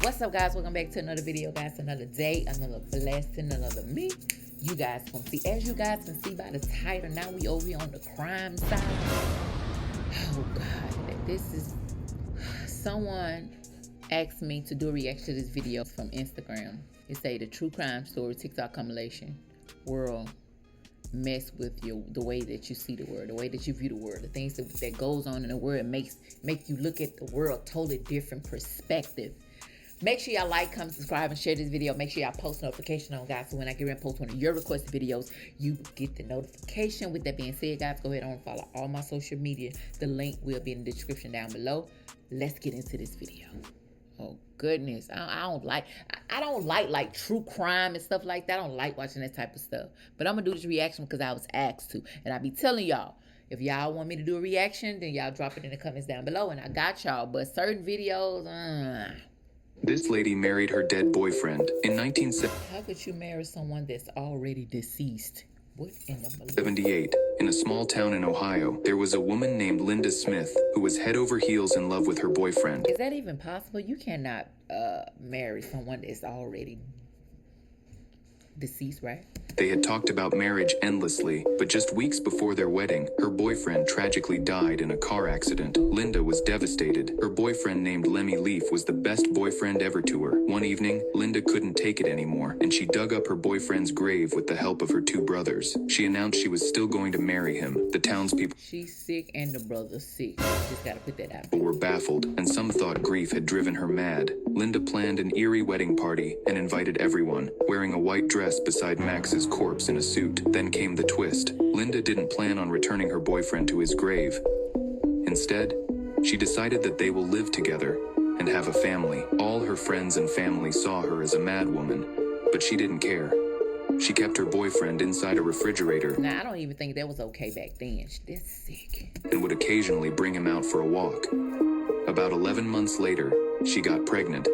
What's up, guys? Welcome back to another video, guys. Another day, another blessing, another me. You guys can see, as you guys can see by the title, now we over here on the crime side. Oh God, this is, someone asked me to do a reaction to this video from Instagram. It say the true crime story TikTok compilation world mess with you, the way that you see the world, the way that you view the world, the things that goes on in the world make you look at the world totally different perspective. Make sure y'all like, comment, subscribe, and share this video. Make sure y'all post notification on, guys, so when I get ready and post one of your requested videos, you get the notification. With that being said, guys, go ahead and follow all my social media. The link will be in the description down below. Let's get into this video. Oh goodness, I don't like true crime and stuff like that. I don't like watching that type of stuff. But I'm gonna do this reaction because I was asked to, and I be telling y'all, if y'all want me to do a reaction, then y'all drop it in the comments down below, and I got y'all. But certain videos, This lady married her dead boyfriend in 1978. How could you marry someone that's already deceased? What in the 78. In a small town in Ohio, there was a woman named Linda Smith who was head over heels in love with her boyfriend. Is that even possible? You cannot marry someone that's already deceased, right? They had talked about marriage endlessly, but just weeks before their wedding, her boyfriend tragically died in a car accident. Linda was devastated. Her boyfriend named Lemmy Leaf was the best boyfriend ever to her. One evening, Linda couldn't take it anymore, and she dug up her boyfriend's grave with the help of her two brothers. She announced she was still going to marry him. The townspeople— She's sick and the brother's sick. Just gotta put that out. Were baffled, and some thought grief had driven her mad. Linda planned an eerie wedding party and invited everyone, wearing a white dress beside Max's corpse in a suit. Then came the twist. Linda didn't plan on returning her boyfriend to his grave. Instead, she decided that they will live together and have a family. All her friends and family saw her as a mad woman, but she didn't care. She kept her boyfriend inside a refrigerator. Now, I don't even think that was okay back then. That's sick. And would occasionally bring him out for a walk. About 11 months later, she got pregnant.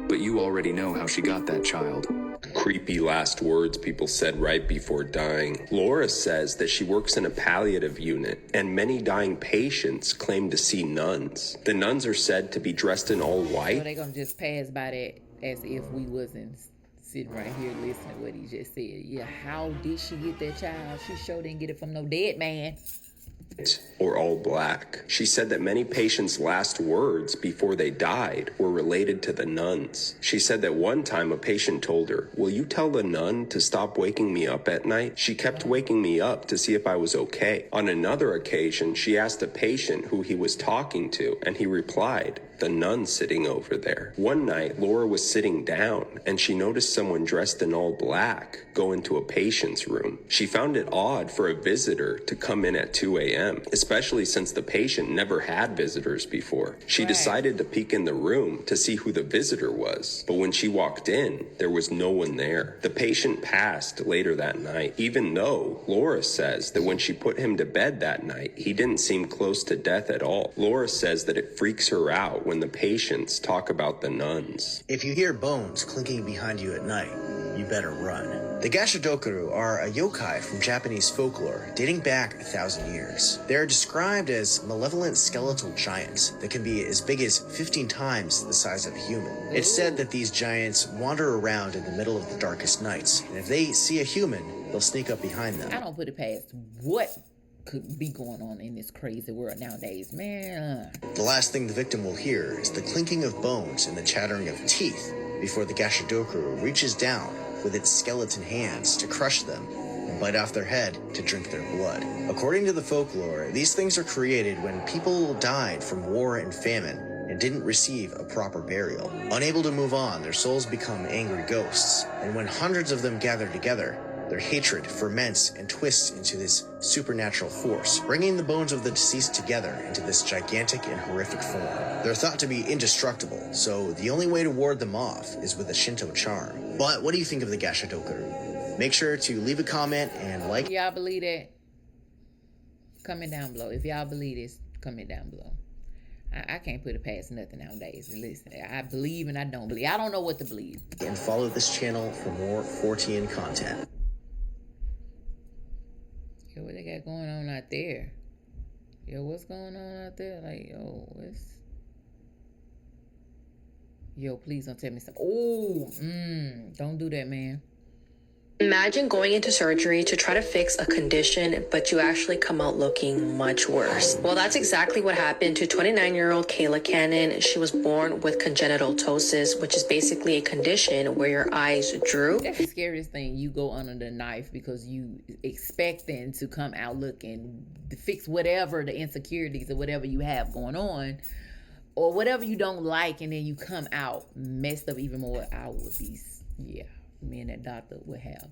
But you already know how she got that child. Creepy last words people said right before dying. Laura says that she works in a palliative unit, and many dying patients claim to see nuns. The nuns are said to be dressed in all white. So they're gonna just pass by that as if we wasn't sitting right here listening to what he just said. Yeah, how did she get that child? She sure didn't get it from no dead man. Or all black. She said that many patients' last words before they died were related to the nuns. She said that one time a patient told her, "Will you tell the nun to stop waking me up at night?" She kept waking me up to see if I was okay. On another occasion, she asked a patient who he was talking to, and he replied, "The nun sitting over there." One night, Laura was sitting down, and she noticed someone dressed in all black go into a patient's room. She found it odd for a visitor to come in at 2 a.m., especially since the patient never had visitors before. She decided to peek in the room to see who the visitor was, but when she walked in, there was no one there. The patient passed later that night, even though Laura says that when she put him to bed that night, he didn't seem close to death at all. Laura says that it freaks her out when the patients talk about the nuns. If you hear bones clinking behind you at night, you better run. The Gashodokaru are a yokai from Japanese folklore dating back 1,000 years. They are described as malevolent skeletal giants that can be as big as 15 times the size of a human. It's said that these giants wander around in the middle of the darkest nights, and if they see a human, they'll sneak up behind them. I don't put it past what could be going on in this crazy world nowadays, man. The last thing the victim will hear is the clinking of bones and the chattering of teeth before the Gashodokaru reaches down with its skeleton hands to crush them and bite off their head to drink their blood. According to the folklore, these things are created when people died from war and famine and didn't receive a proper burial. Unable to move on, their souls become angry ghosts, and when hundreds of them gather together, their hatred ferments and twists into this supernatural force, bringing the bones of the deceased together into this gigantic and horrific form. They're thought to be indestructible, so the only way to ward them off is with a Shinto charm. But what do you think of the Gashodokaru? Make sure to leave a comment and like. Y'all believe that? Comment down below. If y'all believe this, comment down below. I can't put it past nothing nowadays. Listen, I believe and I don't believe. I don't know what to believe. And follow this channel for more Fortean content. Yo, what they got going on out there? Yo, what's going on out there? Like, yo, Yo, please don't tell me something. Oh, don't do that, man. Imagine going into surgery to try to fix a condition, but you actually come out looking much worse. Well, that's exactly what happened to 29-year-old Kayla Cannon. She was born with congenital ptosis, which is basically a condition where your eyes droop. That's the scariest thing. You go under the knife because you expecting to come out looking to fix whatever the insecurities or whatever you have going on or whatever you don't like, and then you come out messed up even more. I would be, yeah. Me and that doctor would have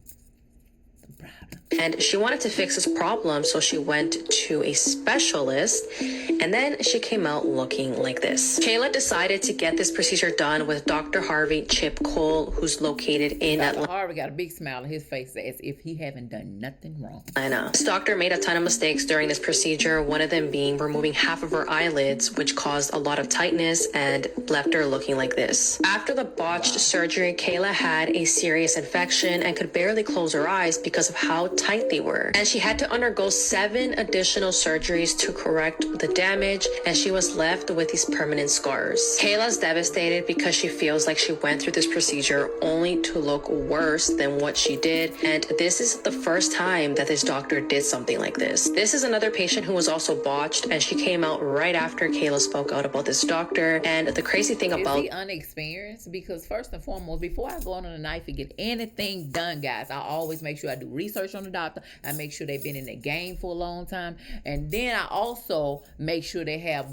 some problems. And she wanted to fix this problem, so she went to a specialist, and then she came out looking like this. Kayla decided to get this procedure done with Dr. Harvey Chip Cole, who's located in Dr. Harvey got a big smile on his face as if he haven't done nothing wrong. Atlanta. This doctor made a ton of mistakes during this procedure, one of them being removing half of her eyelids, which caused a lot of tightness and left her looking like this. After the botched surgery, Kayla had a serious infection and could barely close her eyes because of how tight they were. And she had to undergo 7 additional surgeries to correct the damage, and she was left with these permanent scars. Kayla's devastated because she feels like she went through this procedure only to look worse than what she did, and this is the first time that this doctor did something like this. This is another patient who was also botched, and she came out right after Kayla spoke out about this doctor. And the crazy thing about... Is he unexperienced? Because first and foremost, before I go on the knife and get anything done, guys, I always make sure I do research on the doctor. I make sure they've been in the game for a long time, and then I also make sure they have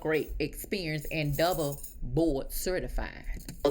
great experience and double board certified.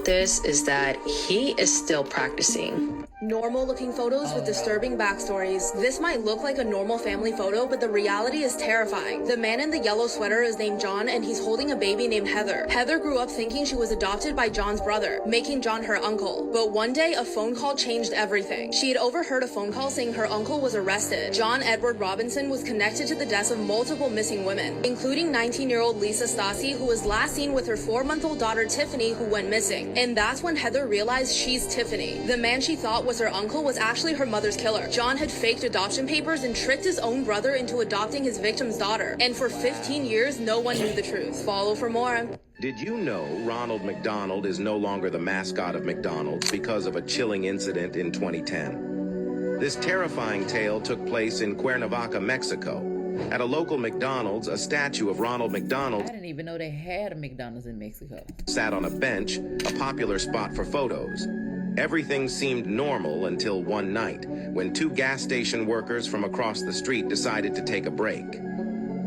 This is that he is still practicing. Normal looking photos with disturbing backstories. This might look like a normal family photo, but the reality is terrifying. The man in the yellow sweater is named John, and he's holding a baby named Heather. Heather grew up thinking she was adopted by John's brother, making John her uncle. But one day, a phone call changed everything. She had overheard a phone call saying her uncle was arrested. John Edward Robinson was connected to the deaths of multiple missing women, including 19-year-old Lisa Stassi, who was last seen with her 4-month-old daughter Tiffany, who went missing. And that's when Heather realized she's Tiffany. The man she thought was her uncle was actually her mother's killer. John had faked adoption papers and tricked his own brother into adopting his victim's daughter. And for 15 years, no one knew the truth. Follow for more. Did you know Ronald McDonald is no longer the mascot of McDonald's because of a chilling incident in 2010? This terrifying tale took place in Cuernavaca, Mexico. At a local McDonald's, a statue of Ronald McDonald... I didn't even know they had a McDonald's in Mexico. ...sat on a bench, a popular spot for photos. Everything seemed normal until one night, when 2 gas station workers from across the street decided to take a break.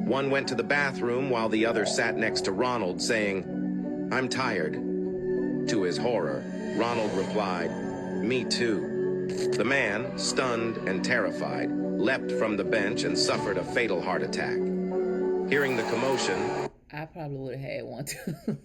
One went to the bathroom while the other sat next to Ronald, saying, "I'm tired." To his horror, Ronald replied, "Me too." The man, stunned and terrified, leapt from the bench and suffered a fatal heart attack. Hearing the commotion, I probably would have had one too.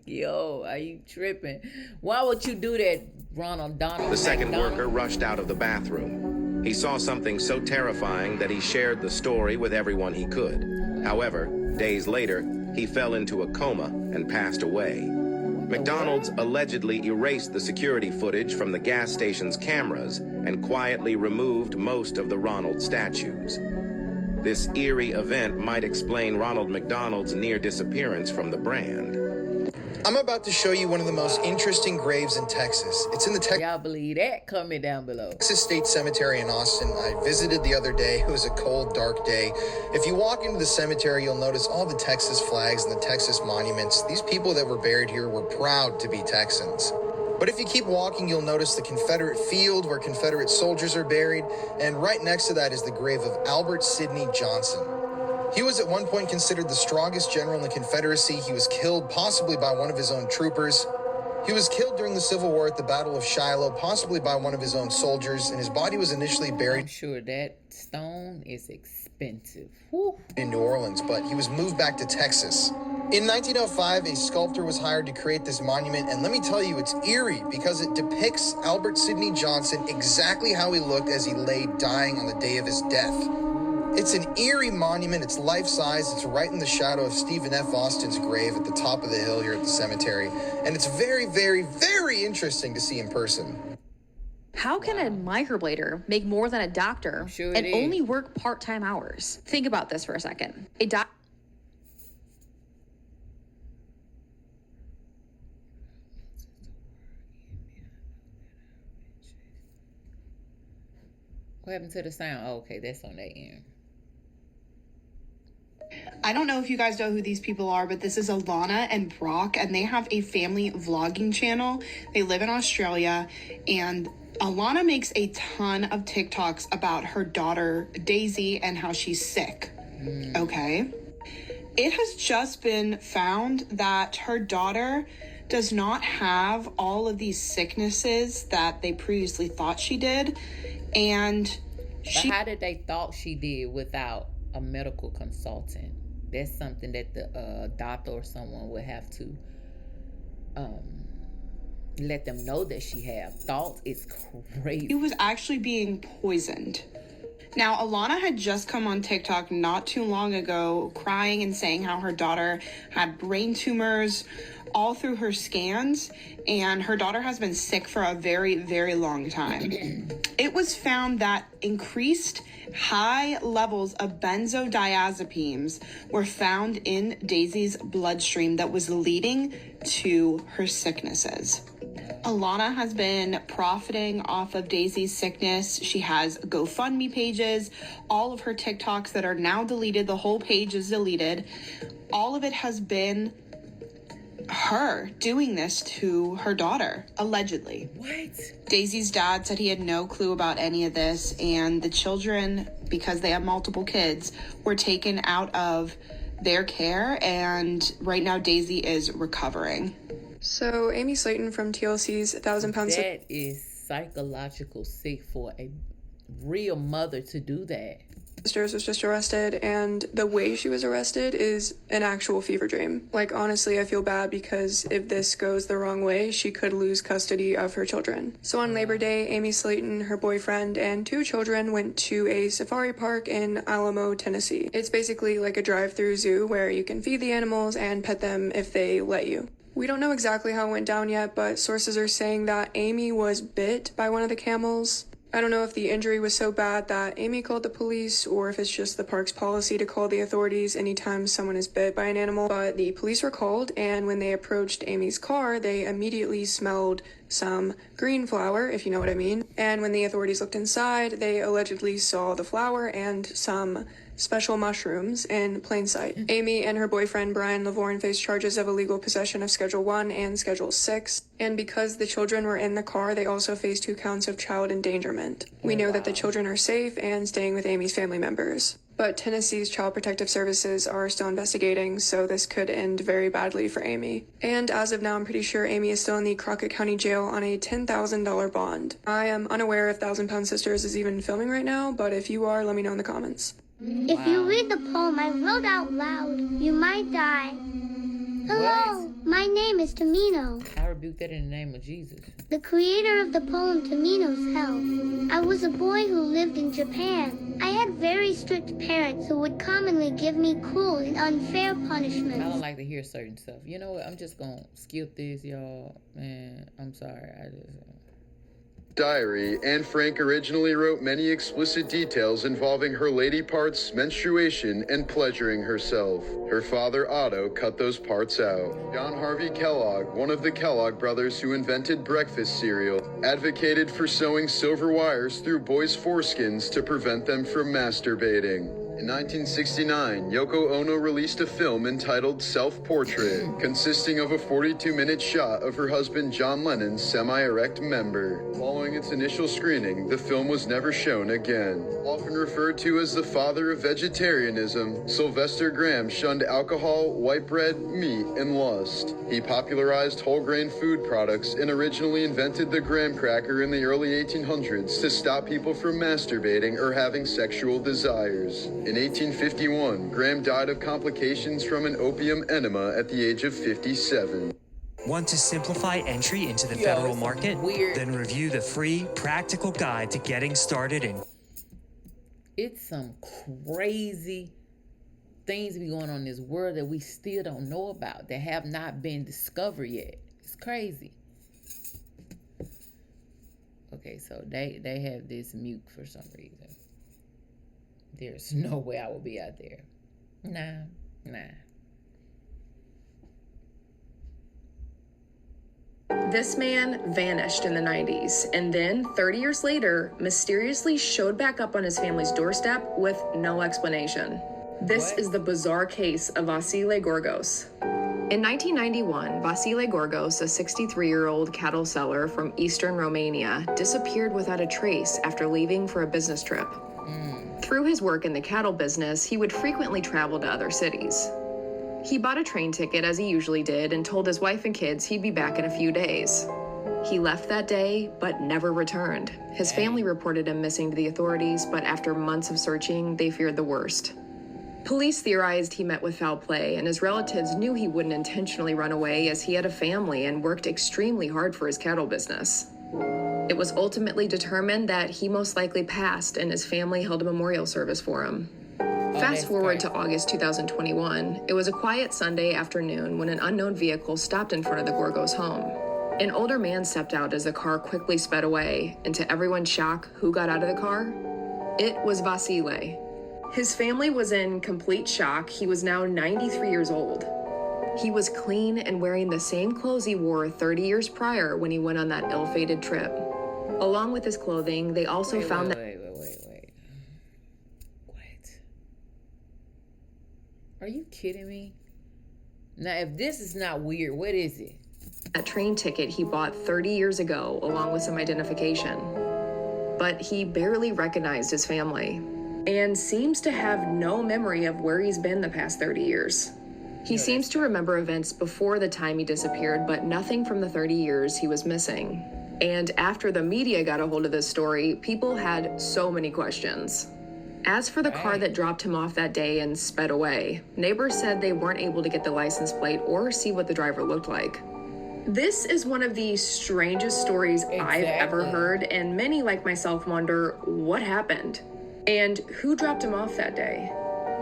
Yo, are you tripping? Why would you do that, Ronald Donald? the second McDonald? worker rushed out of the bathroom. He saw something so terrifying that he shared the story with everyone he could. However, days later, he fell into a coma and passed away. McDonald's allegedly erased the security footage from the gas station's cameras and quietly removed most of the Ronald statues. This eerie event might explain Ronald McDonald's near disappearance from the brand. I'm about to show you one of the most interesting graves in Texas. It's in the Y'all believe that? Comment down below. Texas State Cemetery in Austin. I visited the other day. It was a cold, dark day. If you walk into the cemetery, you'll notice all the Texas flags and the Texas monuments. These people that were buried here were proud to be Texans. But if you keep walking, you'll notice the Confederate field where Confederate soldiers are buried, and right next to that is the grave of Albert Sidney Johnson. He was at one point considered the strongest general in the Confederacy. He was killed possibly by one of his own troopers. He was killed during the Civil War at the Battle of Shiloh, possibly by one of his own soldiers, and his body was initially buried I'm sure that stone is expensive. Whew. in New Orleans, but he was moved back to Texas. In 1905, a sculptor was hired to create this monument, and let me tell you, it's eerie because it depicts Albert Sidney Johnson exactly how he looked as he lay dying on the day of his death. It's an eerie monument. It's life-size. It's right in the shadow of Stephen F. Austin's grave at the top of the hill here at the cemetery, and it's very, very, very interesting to see in person. How can a microblader make more than a doctor Sure and it is. only work part-time hours? Think about this for a second. What happened to the sound? Oh, okay, that's on that end. I don't know if you guys know who these people are, but this is Alana and Brock, and they have a family vlogging channel. They live in Australia, and Alana makes a ton of TikToks about her daughter, Daisy, and how she's sick. Okay? It has just been found that her daughter does not have all of these sicknesses that they previously thought she did, and But how did they thought she did without a medical consultant? That's something that the doctor or someone would have to let them know that she have. Thought is crazy. She was actually being poisoned. Now, Alana had just come on TikTok not too long ago crying and saying how her daughter had brain tumors all through her scans, and her daughter has been sick for a very, very long time. It was found that increased high levels of benzodiazepines were found in Daisy's bloodstream that was leading to her sicknesses. Alana has been profiting off of Daisy's sickness. She has GoFundMe pages, all of her TikToks that are now deleted. The whole page is deleted. All of it has been her doing this to her daughter, allegedly. What? Daisy's dad said he had no clue about any of this, and the children, because they have multiple kids, were taken out of their care, and right now Daisy is recovering. So Amy Slayton from TLC's 1,000 Pounds. That is psychological sick for a real mother to do that. Sisters was just arrested, and the way she was arrested is an actual fever dream. Like, honestly, I feel bad because if this goes the wrong way, she could lose custody of her children. So on Labor Day, Amy Slayton, her boyfriend, and 2 children went to a safari park in Alamo, Tennessee. It's basically like a drive-through zoo where you can feed the animals and pet them if they let you. We don't know exactly how it went down yet, but sources are saying that Amy was bit by one of the camels. I don't know if the injury was so bad that Amy called the police or if it's just the park's policy to call the authorities anytime someone is bit by an animal, but the police were called, and when they approached Amy's car, they immediately smelled some green flour, if you know what I mean. And when the authorities looked inside, they allegedly saw the flour and some special mushrooms in plain sight. Amy and her boyfriend Brian Lavorne faced charges of illegal possession of Schedule 1 and Schedule 6. And because the children were in the car, they also faced 2 counts of child endangerment. We know that the children are safe and staying with Amy's family members. But Tennessee's Child Protective Services are still investigating, so this could end very badly for Amy. And as of now, I'm pretty sure Amy is still in the Crockett County Jail on a $10,000 bond. I am unaware if 1,000 Pound Sisters is even filming right now, but if you are, let me know in the comments. If you read the poem I wrote out loud, you might die. Hello, my name is Tamino. I rebuke that in the name of Jesus. The creator of the poem Tamino's Hell. I was a boy who lived in Japan. I had very strict parents who would commonly give me cruel and unfair punishments. I don't like to hear certain stuff. You know what? I'm just gonna skip this, y'all. Man, I'm sorry. Diary, Anne Frank originally wrote many explicit details involving her lady parts, menstruation, and pleasuring herself. Her father, Otto, cut those parts out. John Harvey Kellogg, one of the Kellogg brothers who invented breakfast cereal, advocated for sewing silver wires through boys' foreskins to prevent them from masturbating. In 1969, Yoko Ono released a film entitled Self-Portrait, consisting of a 42-minute shot of her husband John Lennon's semi-erect member. Following its initial screening, the film was never shown again. Often referred to as the father of vegetarianism, Sylvester Graham shunned alcohol, white bread, meat, and lust. He popularized whole grain food products and originally invented the graham cracker in the early 1800s to stop people from masturbating or having sexual desires. In 1851, Graham died of complications from an opium enema at the age of 57. Want to simplify entry into the federal market? Then review the free, practical guide to getting started in. It's some crazy things be going on in this world that we still don't know about, that have not been discovered yet. It's crazy. Okay, so they have this mute for some reason. There's no way I will be out there. Nah. This man vanished in the 90s, and then 30 years later, mysteriously showed back up on his family's doorstep with no explanation. This is the bizarre case of Vasile Gorgos. In 1991, Vasile Gorgos, a 63-year-old cattle seller from eastern Romania, disappeared without a trace after leaving for a business trip. Through his work in the cattle business, he would frequently travel to other cities. He bought a train ticket as he usually did and told his wife and kids he'd be back in a few days. He left that day, but never returned. His family reported him missing to the authorities, but after months of searching, they feared the worst. Police theorized he met with foul play, and his relatives knew he wouldn't intentionally run away as he had a family and worked extremely hard for his cattle business. It was ultimately determined that he most likely passed, and his family held a memorial service for him. Fast forward to August 2021, it was a quiet Sunday afternoon when an unknown vehicle stopped in front of the Gorgos home. An older man stepped out as the car quickly sped away, and to everyone's shock, who got out of the car? It was Vasile. His family was in complete shock. He was now 93 years old. He was clean and wearing the same clothes he wore 30 years prior when he went on that ill-fated trip. Along with his clothing, they also found that... Wait. Are you kidding me? Now, if this is not weird, what is it? A train ticket he bought 30 years ago, along with some identification. But he barely recognized his family and seems to have no memory of where he's been the past 30 years. He seems to remember events before the time he disappeared, but nothing from the 30 years he was missing. And after the media got a hold of this story, people had so many questions. As for the car that dropped him off that day and sped away, neighbors said they weren't able to get the license plate or see what the driver looked like. This is one of the strangest stories I've ever heard, and many like myself wonder what happened and who dropped him off that day.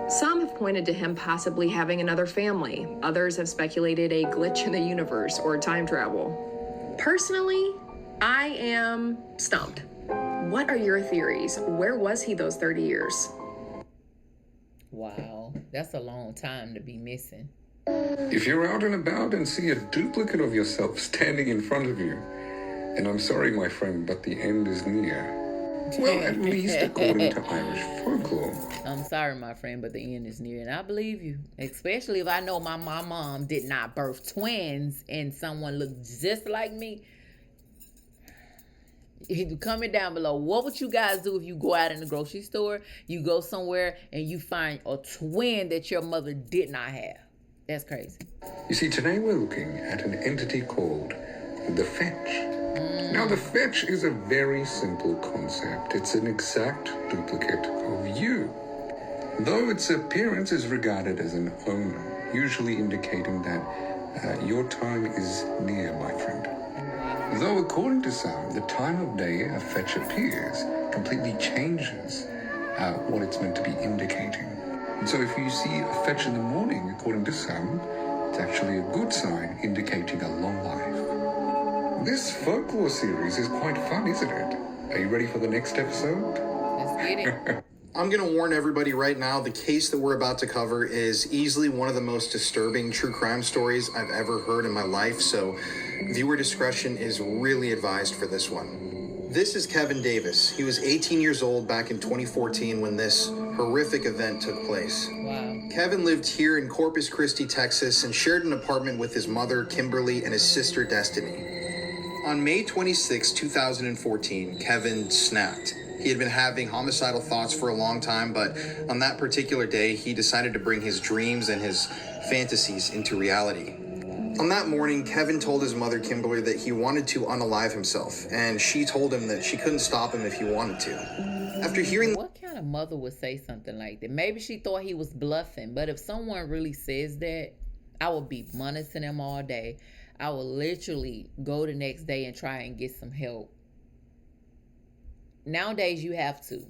Some have pointed to him possibly having another family. Others have speculated a glitch in the universe or time travel. Personally, I am stumped. What are your theories? Where was he those 30 years? Wow, that's a long time to be missing. If you're out and about and see a duplicate of yourself standing in front of you, and I'm sorry, my friend, but the end is near. Well, at least according to Irish folklore. I'm sorry, my friend, but the end is near, and I believe you. Especially if I know my mom did not birth twins and someone looked just like me. Comment down below. What would you guys do if you go out in the grocery store, you go somewhere, and you find a twin that your mother did not have? That's crazy. You see, today we're looking at an entity called the fetch. Now, the fetch is a very simple concept. It's an exact duplicate of you, though its appearance is regarded as an omen, usually indicating that your time is near, my friend. Though, according to some, the time of day a fetch appears completely changes what it's meant to be indicating. And so if you see a fetch in the morning, according to some, it's actually a good sign indicating a long life. This folklore series is quite fun, isn't it? Are you ready for the next episode? Let's get it. I'm going to warn everybody right now, the case that we're about to cover is easily one of the most disturbing true crime stories I've ever heard in my life, so viewer discretion is really advised for this one. This is Kevin Davis. He was 18 years old back in 2014 when this horrific event took place. Wow. Kevin lived here in Corpus Christi, Texas, and shared an apartment with his mother, Kimberly, and his sister, Destiny. On May 26, 2014, Kevin snapped. He had been having homicidal thoughts for a long time, but on that particular day, he decided to bring his dreams and his fantasies into reality. On that morning, Kevin told his mother, Kimberly, that he wanted to unalive himself, and she told him that she couldn't stop him if he wanted to. After hearing... What kind of mother would say something like that? Maybe she thought he was bluffing, but if someone really says that, I would be monitoring them all day. I will literally go the next day and try and get some help. Nowadays you have to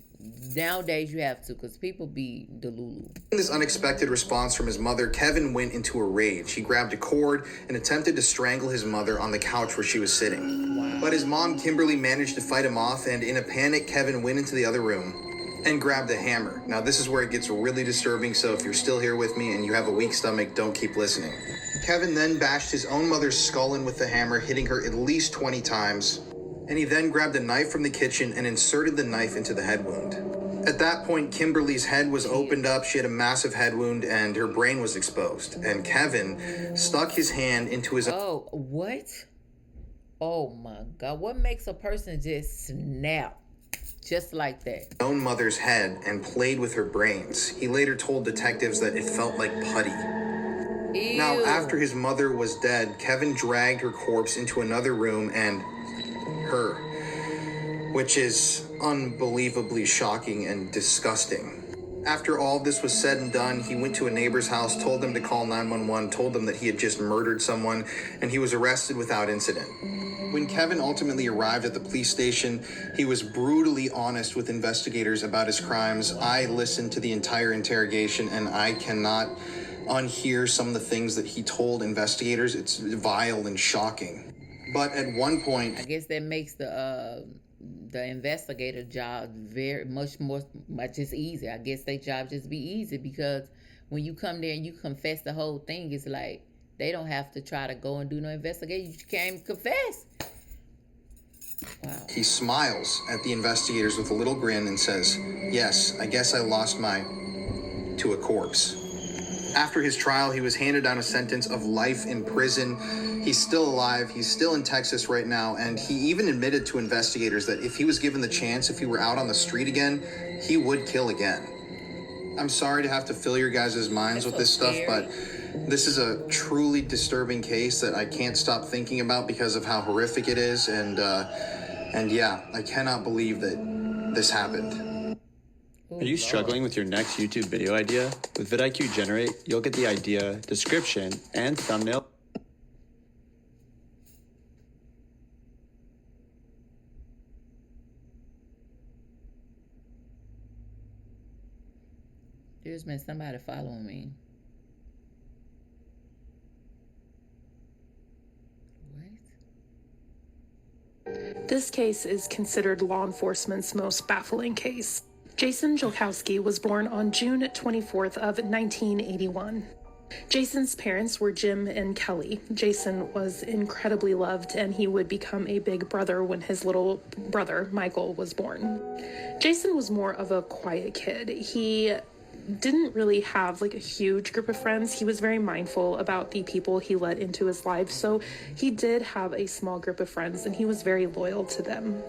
because people be delulu. In this unexpected response from his mother, Kevin went into a rage. He grabbed a cord and attempted to strangle his mother on the couch where she was sitting. Wow. But his mom, Kimberly, managed to fight him off, and in a panic, Kevin went into the other room and grabbed a hammer. Now, this is where it gets really disturbing, so if you're still here with me and you have a weak stomach, don't keep listening. Kevin then bashed his own mother's skull in with the hammer, hitting her at least 20 times. And he then grabbed a knife from the kitchen and inserted the knife into the head wound. At that point, Kimberly's head was opened up. She had a massive head wound and her brain was exposed. And Kevin stuck his hand into his... Oh, what? Oh my God. What makes a person just snap just like that? Own mother's head and played with her brains. He later told detectives that it felt like putty. Ew. Now, after his mother was dead, Kevin dragged her corpse into another room and her, which is unbelievably shocking and disgusting. After all this was said and done, he went to a neighbor's house, told them to call 911, told them that he had just murdered someone, and he was arrested without incident. When Kevin ultimately arrived at the police station, he was brutally honest with investigators about his crimes. I listened to the entire interrogation, and I cannot unhear some of the things that he told investigators. It's vile and shocking. But at one point, I guess that makes the investigator job very much just easy. I guess their job just be easy, because when you come there and you confess the whole thing, it's like they don't have to try to go and do no investigation. You can't even confess. Wow. He smiles at the investigators with a little grin and says, "Yes, I guess I lost to a corpse." After his trial, he was handed down a sentence of life in prison. He's still alive. He's still in Texas right now. And he even admitted to investigators that if he was given the chance, if he were out on the street again, he would kill again. I'm sorry to have to fill your guys' minds with this stuff, but this is a truly disturbing case that I can't stop thinking about because of how horrific it is. And yeah, I cannot believe that this happened. Are you struggling with your next YouTube video idea? With vidIQ Generate, you'll get the idea, description, and thumbnail. There's been somebody following me. This case is considered law enforcement's most baffling case. Jason Jolkowski was born on June 24th of 1981. Jason's parents were Jim and Kelly. Jason was incredibly loved, and he would become a big brother when his little brother, Michael, was born. Jason was more of a quiet kid. He didn't really have like a huge group of friends. He was very mindful about the people he let into his life, so he did have a small group of friends and he was very loyal to them.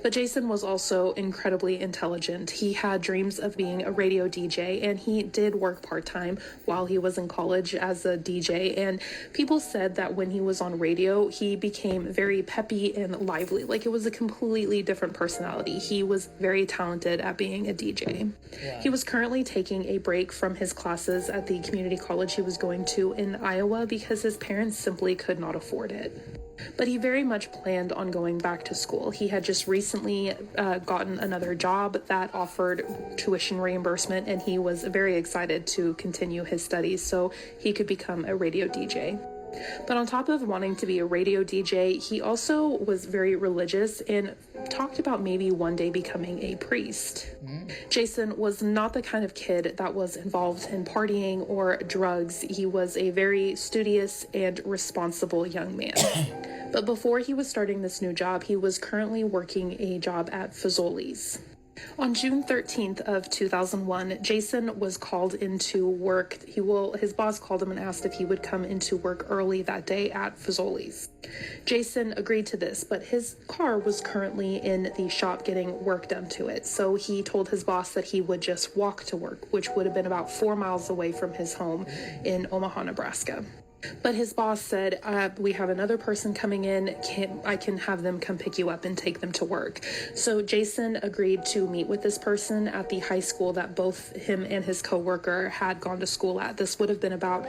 But Jason was also incredibly intelligent. He had dreams of being a radio DJ, and he did work part-time while he was in college as a DJ, and people said that when he was on radio, he became very peppy and lively. Like, it was a completely different personality. He was very talented at being a DJ. Yeah. He was currently taking a break from his classes at the community college he was going to in Iowa because his parents simply could not afford it. But he very much planned on going back to school. He had just recently gotten another job that offered tuition reimbursement, and he was very excited to continue his studies so he could become a radio DJ. But on top of wanting to be a radio DJ, he also was very religious and talked about maybe one day becoming a priest. Jason was not the kind of kid that was involved in partying or drugs. He was a very studious and responsible young man. But before he was starting this new job, he was currently working a job at Fazoli's. On June 13th of 2001, Jason was called into work. His boss called him and asked if he would come into work early that day at Fazoli's. Jason agreed to this, but his car was currently in the shop getting work done to it. So he told his boss that he would just walk to work, which would have been about 4 miles away from his home in Omaha, Nebraska. But his boss said, we have another person coming in. I can have them come pick you up and take them to work. So Jason agreed to meet with this person at the high school that both him and his coworker had gone to school at. This would have been about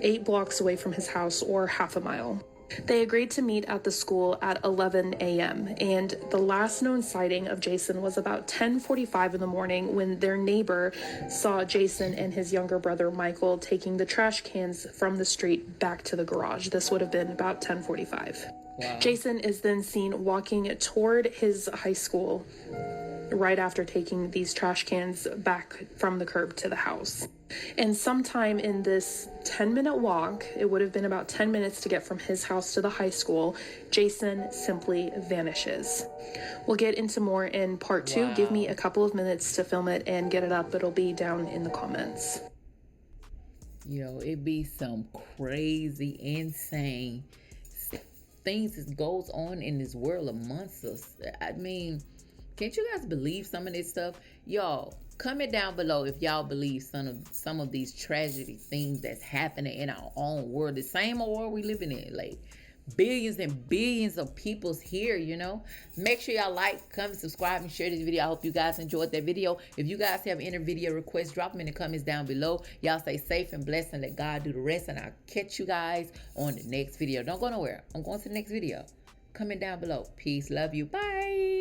8 blocks away from his house, or half a mile. They agreed to meet at the school at 11 a.m. and the last known sighting of Jason was about 10:45 in the morning when their neighbor saw Jason and his younger brother Michael taking the trash cans from the street back to the garage. This would have been about 10:45. Wow. Jason is then seen walking toward his high school right after taking these trash cans back from the curb to the house. And sometime in this 10-minute walk, it would have been about 10 minutes to get from his house to the high school, Jason simply vanishes. We'll get into more in part 2. Give me a couple of minutes to film it and get it up. It'll be down in the comments. It be some crazy, insane things that goes on in this world amongst us. I mean, can't you guys believe some of this stuff? Y'all, comment down below if y'all believe some of these tragedy things that's happening in our own world. The same old world we living in. Like, billions and billions of people's here, Make sure y'all like, comment, subscribe, and share this video. I hope you guys enjoyed that video. If you guys have any video requests, drop them in the comments down below. Y'all stay safe and blessed and let God do the rest. And I'll catch you guys on the next video. Don't go nowhere. I'm going to the next video. Comment down below. Peace. Love you. Bye.